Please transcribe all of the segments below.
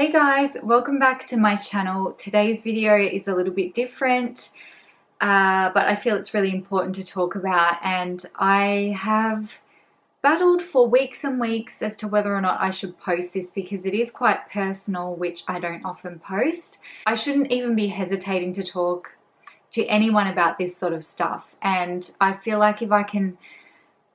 Hey guys, welcome back to my channel. Today's video is a little bit different, but I feel it's really important to talk about, and I have battled for weeks and weeks as to whether or not I should post this because it is quite personal, which I don't often post. I shouldn't even be hesitating to talk to anyone about this sort of stuff, and I feel like if I can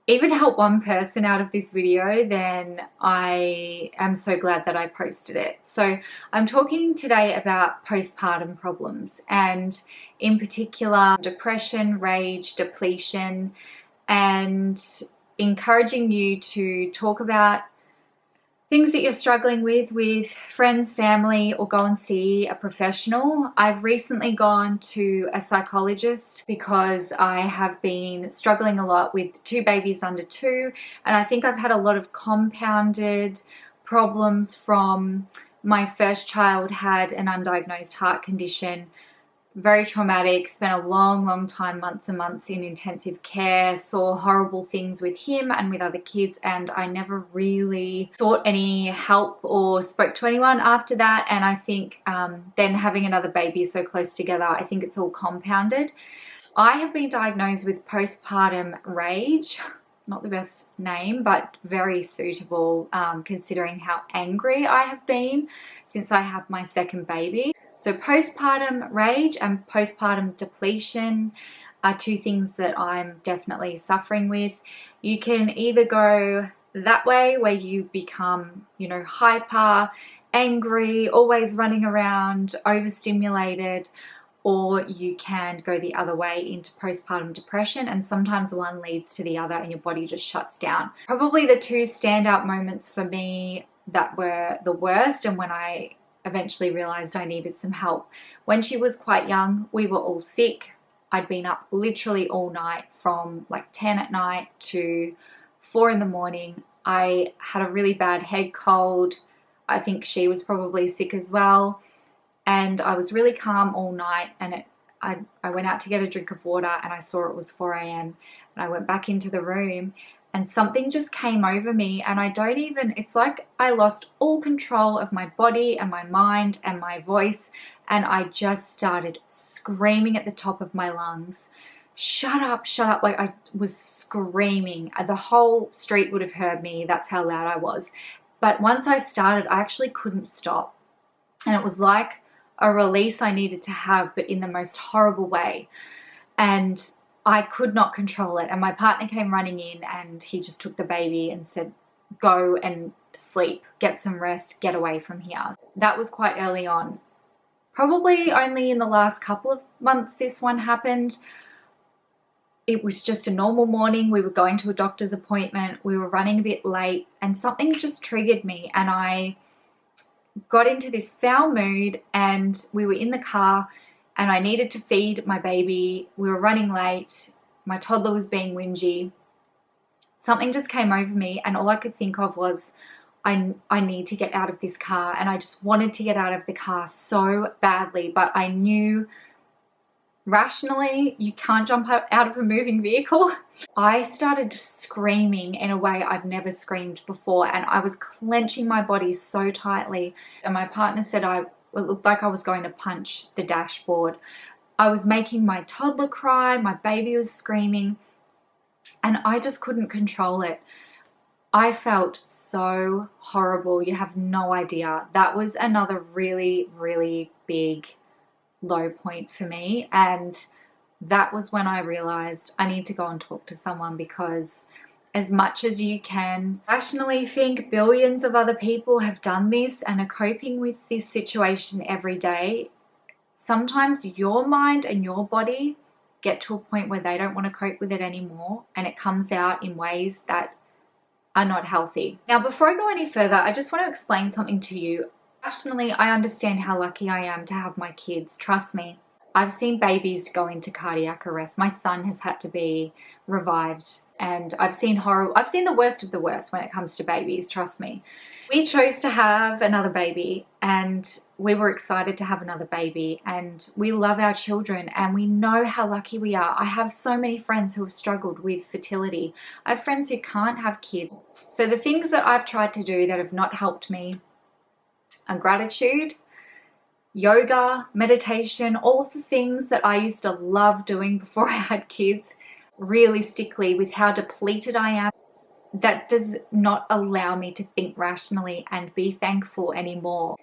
even help one person out of this video, then I am so glad that I posted it. So I'm talking today about postpartum problems, and in particular depression, rage, depletion, and encouraging you to talk about things that you're struggling with friends, family, or go and see a professional. I've recently gone to a psychologist because I have been struggling a lot with 2 babies under 2, and I think I've had a lot of compounded problems from my first child had an undiagnosed heart condition. Very traumatic, spent a long time, months and months in intensive care, saw horrible things with him and with other kids, and I never really sought any help or spoke to anyone after that. And I think then having another baby so close together, I think it's all compounded. I have been diagnosed with postpartum rage. Not the best name, but very suitable considering how angry I have been since I had my second baby. So postpartum rage and postpartum depletion are 2 things that I'm definitely suffering with. You can either go that way where you become, hyper, angry, always running around, overstimulated, or you can go the other way into postpartum depression, and sometimes one leads to the other and your body just shuts down. Probably the 2 standout moments for me that were the worst, and when I eventually realized I needed some help. When she was quite young, we were all sick. I'd been up literally all night from like 10 at night to 4 in the morning. I had a really bad head cold. I think she was probably sick as well. And I was really calm all night, and I went out to get a drink of water and I saw it was 4 a.m. and I went back into the room and something just came over me, and it's like I lost all control of my body and my mind and my voice, and I just started screaming at the top of my lungs, shut up, shut up. Like I was screaming. The whole street would have heard me. That's how loud I was. But once I started, I actually couldn't stop. And it was like a release I needed to have, but in the most horrible way. And I could not control it, and my partner came running in and he just took the baby and said, go and sleep, get some rest, get away from here. That was quite early on. Probably only in the last couple of months this one happened. It was just a normal morning. We were going to a doctor's appointment. We were running a bit late and something just triggered me, and I got into this foul mood, and we were in the car and I needed to feed my baby. We were running late. My toddler was being whingy. Something just came over me, and all I could think of was, I need to get out of this car. And I just wanted to get out of the car so badly, but I knew rationally you can't jump out of a moving vehicle. I started screaming in a way I've never screamed before, and I was clenching my body so tightly. And my partner said it looked like I was going to punch the dashboard. I was making my toddler cry, my baby was screaming, and I just couldn't control it. I felt so horrible. You have no idea. That was another really big low point for me, and that was when I realized I need to go and talk to someone, because as much as you can rationally think billions of other people have done this and are coping with this situation every day, sometimes your mind and your body get to a point where they don't want to cope with it anymore, and it comes out in ways that are not healthy. Now, before I go any further, I just want to explain something to you. Rationally, I understand how lucky I am to have my kids. Trust me. I've seen babies go into cardiac arrest. My son has had to be revived, and I've seen the worst of the worst when it comes to babies, trust me. We chose to have another baby, and we were excited to have another baby, and we love our children, and we know how lucky we are. I have so many friends who have struggled with fertility. I have friends who can't have kids. So the things that I've tried to do that have not helped me and gratitude, yoga, meditation, all of the things that I used to love doing before I had kids, realistically, with how depleted I am, that does not allow me to think rationally and be thankful anymore.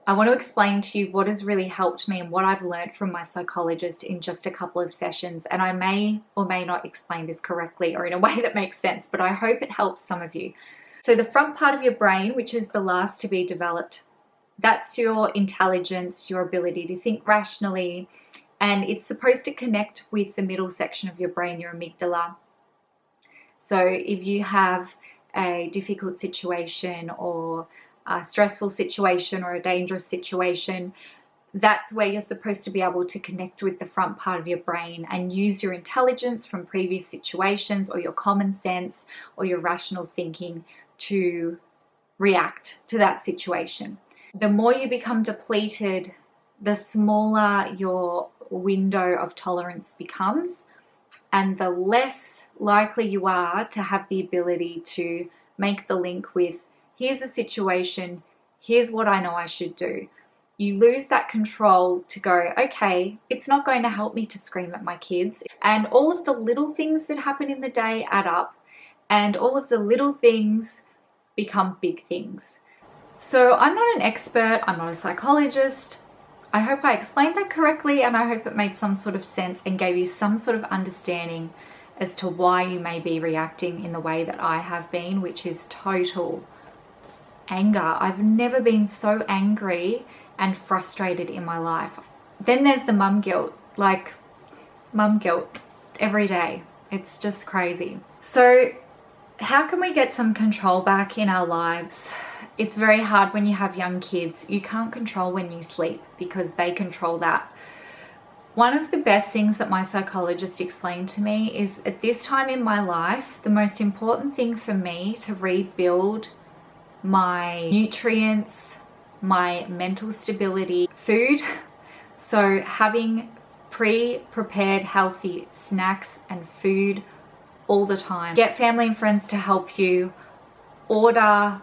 I want to explain to you what has really helped me and what I've learned from my psychologist in just a couple of sessions. And I may or may not explain this correctly or in a way that makes sense, but I hope it helps some of you. So the front part of your brain, which is the last to be developed, that's your intelligence, your ability to think rationally, and it's supposed to connect with the middle section of your brain, your amygdala. So if you have a difficult situation or a stressful situation or a dangerous situation, that's where you're supposed to be able to connect with the front part of your brain and use your intelligence from previous situations or your common sense or your rational thinking to react to that situation. The more you become depleted, the smaller your window of tolerance becomes, and the less likely you are to have the ability to make the link with, here's a situation, here's what I know I should do. You lose that control to go, okay, it's not going to help me to scream at my kids. And all of the little things that happen in the day add up, and all of the little things become big things. So I'm not an expert, I'm not a psychologist. I hope I explained that correctly, and I hope it made some sort of sense and gave you some sort of understanding as to why you may be reacting in the way that I have been, which is total anger. I've never been so angry and frustrated in my life. Then there's the mum guilt, like mum guilt every day. It's just crazy. So how can we get some control back in our lives? It's very hard when you have young kids. You can't control when you sleep because they control that. One of the best things that my psychologist explained to me is, at this time in my life, the most important thing for me to rebuild my nutrients, my mental stability, food. So having pre-prepared healthy snacks and food all the time. Get family and friends to help you order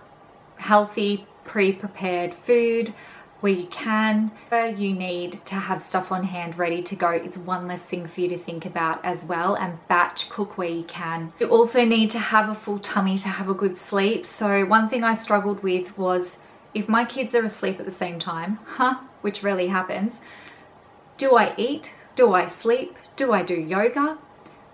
healthy pre-prepared food where you can. You need to have stuff on hand ready to go. It's one less thing for you to think about as well, and batch cook where you can. You also need to have a full tummy to have a good sleep. So one thing I struggled with was, if my kids are asleep at the same time, which rarely happens, do I eat? Do I sleep? Do I do yoga?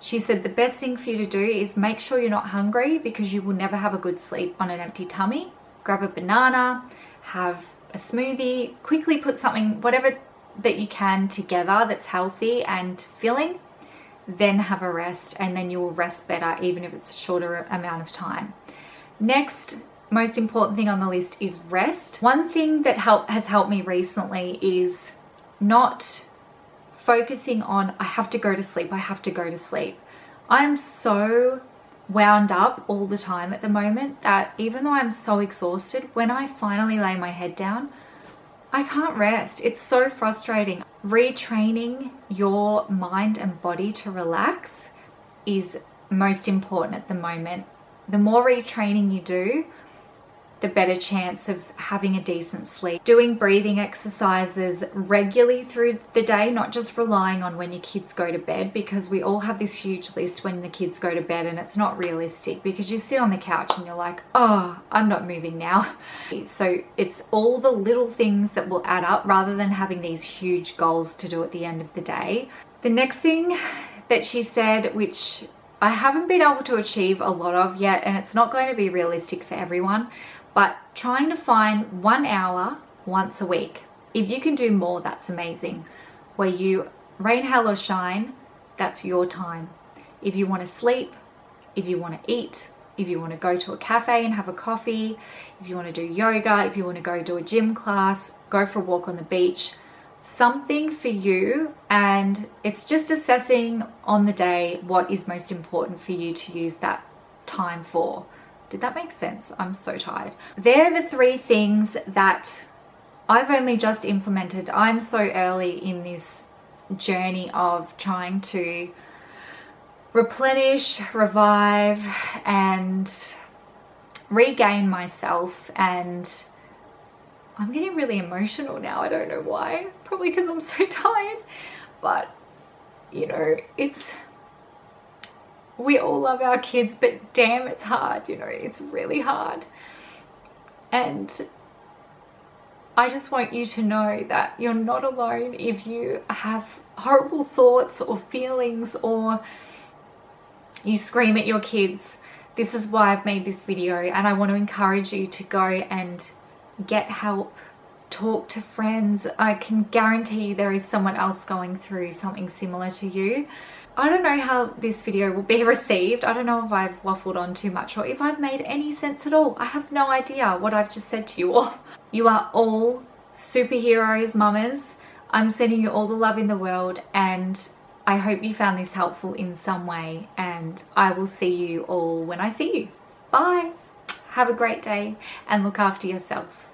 She said the best thing for you to do is make sure you're not hungry, because you will never have a good sleep on an empty tummy. Grab a banana, have a smoothie, quickly put something, whatever that you can together that's healthy and filling, then have a rest, and then you will rest better even if it's a shorter amount of time. Next, most important thing on the list is rest. One thing that has helped me recently is not focusing on, I have to go to sleep, I have to go to sleep. I'm so wound up all the time at the moment that even though I'm so exhausted, when I finally lay my head down, I can't rest. It's so frustrating. Retraining your mind and body to relax is most important at the moment. The more retraining you do, the better chance of having a decent sleep. Doing breathing exercises regularly through the day, not just relying on when your kids go to bed, because we all have this huge list when the kids go to bed, and it's not realistic because you sit on the couch and you're like, oh, I'm not moving now. So it's all the little things that will add up rather than having these huge goals to do at the end of the day. The next thing that she said, which I haven't been able to achieve a lot of yet, and it's not going to be realistic for everyone, but trying to find 1 hour once a week. If you can do more, that's amazing. Where you, rain, hail or shine, that's your time. If you want to sleep, if you want to eat, if you want to go to a cafe and have a coffee, if you want to do yoga, if you want to go to a gym class, go for a walk on the beach, something for you. And it's just assessing on the day what is most important for you to use that time for. Did that make sense? I'm so tired. They're the 3 things that I've only just implemented. I'm so early in this journey of trying to replenish, revive, and regain myself and I'm getting really emotional now. I don't know why. Probably because I'm so tired. But, you know, we all love our kids, but damn, it's hard, you know, it's really hard. And I just want you to know that you're not alone if you have horrible thoughts or feelings or you scream at your kids. This is why I've made this video, and I want to encourage you to go and get help, talk to friends. I can guarantee you there is someone else going through something similar to you. I don't know how this video will be received. I don't know if I've waffled on too much or if I've made any sense at all. I have no idea what I've just said to you all. You are all superheroes, mamas. I'm sending you all the love in the world, and I hope you found this helpful in some way, and I will see you all when I see you. Bye. Have a great day and look after yourself.